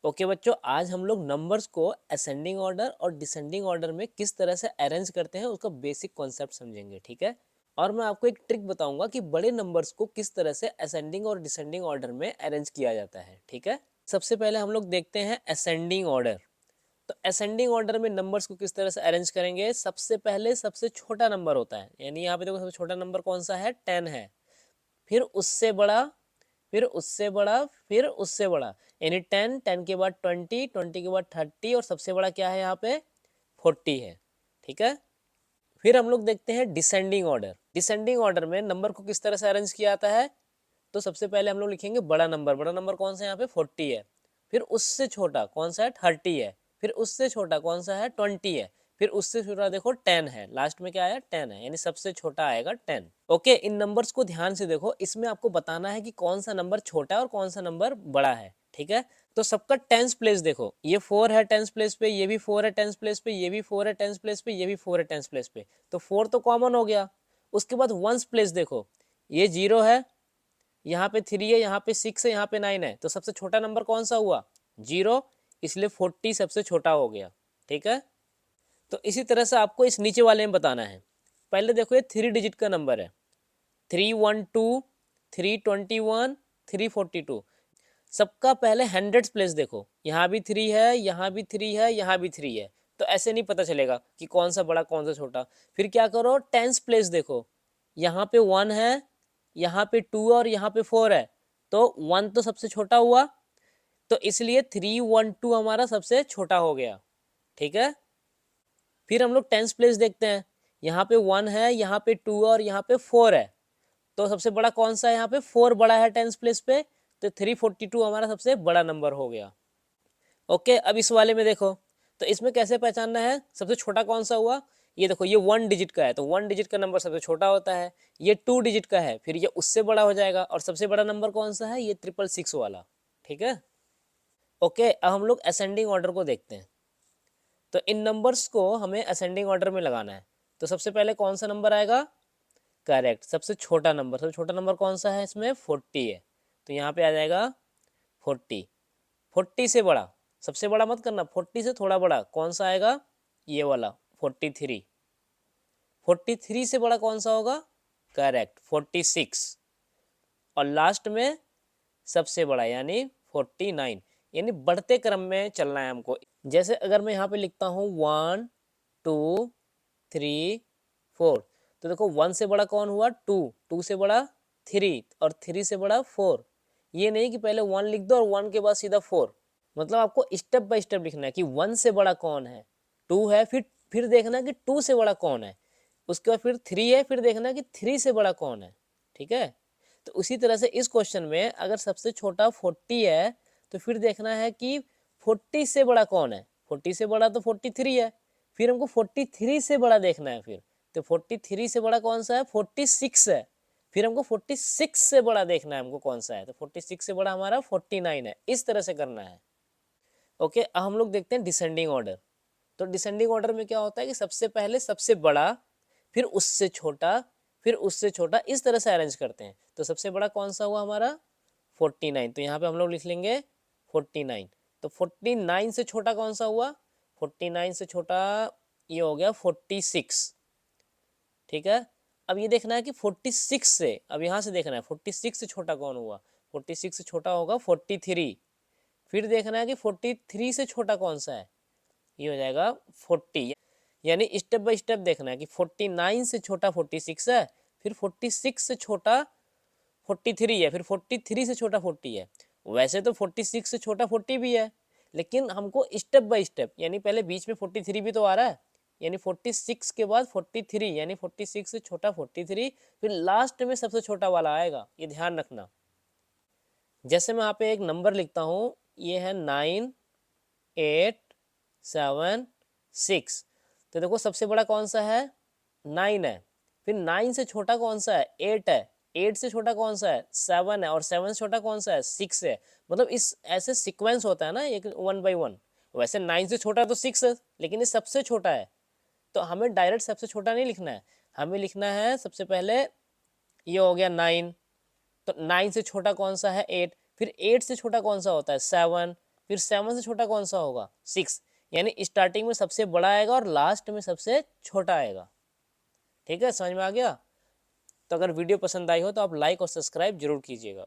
Okay बच्चों, आज हम लोग नंबर्स को असेंडिंग ऑर्डर और डिसेंडिंग ऑर्डर में किस तरह से अरेंज करते हैं उसका बेसिक कॉन्सेप्ट समझेंगे। ठीक है। और मैं आपको एक ट्रिक बताऊंगा कि बड़े नंबर्स को किस तरह से असेंडिंग और डिसेंडिंग ऑर्डर में अरेंज किया जाता है। ठीक है। सबसे पहले हम लोग देखते हैं असेंडिंग ऑर्डर। तो असेंडिंग ऑर्डर में नंबर्स को किस तरह से अरेंज करेंगे। सबसे पहले सबसे छोटा नंबर होता है, यानी यहाँ पे देखो सबसे छोटा नंबर कौन सा है, 10 है। फिर उससे बड़ा, फिर उससे बड़ा, फिर उससे बड़ा, यानी 10, 10 के बाद 20, 20 के बाद 30 और सबसे बड़ा क्या है यहाँ पे 40 है। ठीक है। फिर हम लोग देखते हैं डिसेंडिंग ऑर्डर। डिसेंडिंग ऑर्डर में नंबर को किस तरह से अरेंज किया जाता है। तो सबसे पहले हम लोग लिखेंगे बड़ा नंबर। बड़ा नंबर कौन सा है यहाँ पे 40 है। फिर उससे छोटा कौन सा है 30 है। फिर उससे छोटा कौन सा है 20 है। फिर उससे छोटा देखो 10 है। लास्ट में क्या आया 10 है, यानी सबसे छोटा आएगा 10। ओके, इन नंबर्स को ध्यान से देखो। इसमें आपको बताना है कि कौन सा नंबर छोटा है और कौन सा नंबर बड़ा है। ठीक है। तो सबका टेंस प्लेस देखो, ये 4 है टेंस प्लेस पे, ये भी 4 है टेंस प्लेस पे, ये भी 4 है टेंस प्लेस पे, ये भी 4 है टेंस प्लेस पे। तो 4 तो कॉमन हो गया। उसके बाद वंस प्लेस देखो, ये 0 है, यहाँ पे 3 है, यहाँ पे 6 है, यहाँ पे 9 है। तो सबसे छोटा नंबर कौन सा हुआ 0, इसलिए 40 सबसे छोटा हो गया। ठीक है। तो इसी तरह से आपको इस नीचे वाले में बताना है। पहले देखो ये 3 डिजिट का नंबर है, 312, 321, 342। सबका पहले हंड्रेड्स प्लेस देखो, यहाँ भी 3 है, यहाँ भी 3 है, यहाँ भी 3 है। तो ऐसे नहीं पता चलेगा कि कौन सा बड़ा कौन सा छोटा। फिर क्या करो, टेंस प्लेस देखो, यहाँ पे 1 है, यहाँ पे 2 और यहाँ पे 4 है। तो 1 तो सबसे छोटा हुआ, तो इसलिए 312 हमारा सबसे छोटा हो गया। ठीक है। फिर हम लोग टेंस प्लेस देखते हैं, यहाँ पे 1 है, यहाँ पे 2 और यहाँ पे 4 है। तो सबसे बड़ा कौन सा है, यहाँ पे 4 बड़ा है टेंस प्लेस पे। तो 342 हमारा सबसे बड़ा नंबर हो गया। ओके, अब इस वाले में देखो, तो इसमें कैसे पहचानना है सबसे छोटा कौन सा हुआ। ये देखो, ये 1 डिजिट का है, तो 1 डिजिट का नंबर सबसे छोटा होता है। ये 2 डिजिट का है, फिर ये उससे बड़ा हो जाएगा। और सबसे बड़ा नंबर कौन सा है, ये 666 वाला। ठीक है। ओके, अब हम लोग असेंडिंग ऑर्डर को देखते हैं। तो इन नंबर्स को हमें असेंडिंग ऑर्डर में लगाना है। तो सबसे पहले कौन सा नंबर आएगा, करेक्ट, सबसे छोटा नंबर। सबसे छोटा नंबर कौन सा है, इसमें 40 है। तो यहाँ पे आ जाएगा 40। 40 से बड़ा, सबसे बड़ा मत करना, 40 से थोड़ा बड़ा कौन सा आएगा, ये वाला 43। 43 से बड़ा कौन सा होगा, करेक्ट 46। और लास्ट में सबसे बड़ा यानी 49। यानी बढ़ते क्रम में चलना है हमको। जैसे अगर मैं यहाँ पे लिखता हूँ 1 2 3 4, तो देखो 1 से बड़ा कौन हुआ 2, 2 से बड़ा 3 और 3 से बड़ा 4। ये नहीं कि पहले 1 लिख दो और 1 के बाद सीधा 4। मतलब आपको स्टेप बाय स्टेप लिखना है कि 1 से बड़ा कौन है, 2 है, फिर देखना है कि 2 से बड़ा कौन है, उसके बाद फिर 3 है, फिर देखना है कि 3 से बड़ा कौन है। ठीक है। तो उसी तरह से इस क्वेश्चन में अगर सबसे छोटा 40 है, तो फिर देखना है कि 40 से बड़ा कौन है। 40 से बड़ा तो 43 है, फिर हमको 43 से बड़ा देखना है। फिर तो 43 से बड़ा कौन सा है, 46 है। फिर हमको 46 से बड़ा देखना है हमको कौन सा है, तो 46 से बड़ा हमारा 49 है। इस तरह से करना है। ओके, अब हम लोग देखते हैं डिसेंडिंग ऑर्डर। तो डिसेंडिंग ऑर्डर में क्या होता है कि सबसे पहले सबसे बड़ा, फिर उससे छोटा, फिर उससे छोटा, इस तरह से अरेंज करते हैं। तो सबसे बड़ा कौन सा हुआ हमारा 49, तो यहाँ पे हम लोग लिख लेंगे 49। तो 49 से छोटा कौन सा हुआ, 49 से छोटा ये हो गया 46। ठीक है। अब ये देखना है कि 46 से, अब यहाँ से देखना है 46 से छोटा कौन हुआ। 46 से छोटा होगा 43। फिर देखना है कि 43 से छोटा कौन सा है, ये हो जाएगा 40। यानी स्टेप बाय स्टेप देखना है कि 49 से छोटा 46 है, फिर 46 से छोटा 43 है, फिर 43 से छोटा 40 है। वैसे तो 46 से छोटा 40 भी है, लेकिन हमको स्टेप बाय स्टेप, यानी पहले बीच में 43 भी तो आ रहा है, यानी 46 के बाद 43, यानी 46 से छोटा 43, फिर लास्ट में सबसे छोटा वाला आएगा। ये ध्यान रखना। जैसे मैं यहाँ पे एक नंबर लिखता हूँ, ये है 9 8 7 6। तो देखो सबसे बड़ा कौन सा है 9 है, फिर 9 से छोटा कौन सा है 8 है, 8 से छोटा कौन सा है 7 है, और 7 से छोटा कौन सा है 6 है। मतलब इस ऐसे सीक्वेंस होता है ना, एक 1 बाई 1। वैसे 9 से छोटा तो 6 है, लेकिन ये सबसे छोटा है। तो हमें डायरेक्ट सबसे छोटा नहीं लिखना है, हमें लिखना है सबसे पहले ये हो गया 9। तो 9 से छोटा कौन सा है 8, फिर 8 से छोटा कौन सा होता है 7, फिर 7 से छोटा कौन सा होगा, 6, यानी स्टार्टिंग में सबसे बड़ा आएगा और लास्ट में सबसे छोटा आएगा। ठीक है, समझ में आ गया। तो अगर वीडियो पसंद आई हो तो आप लाइक और सब्सक्राइब जरूर कीजिएगा।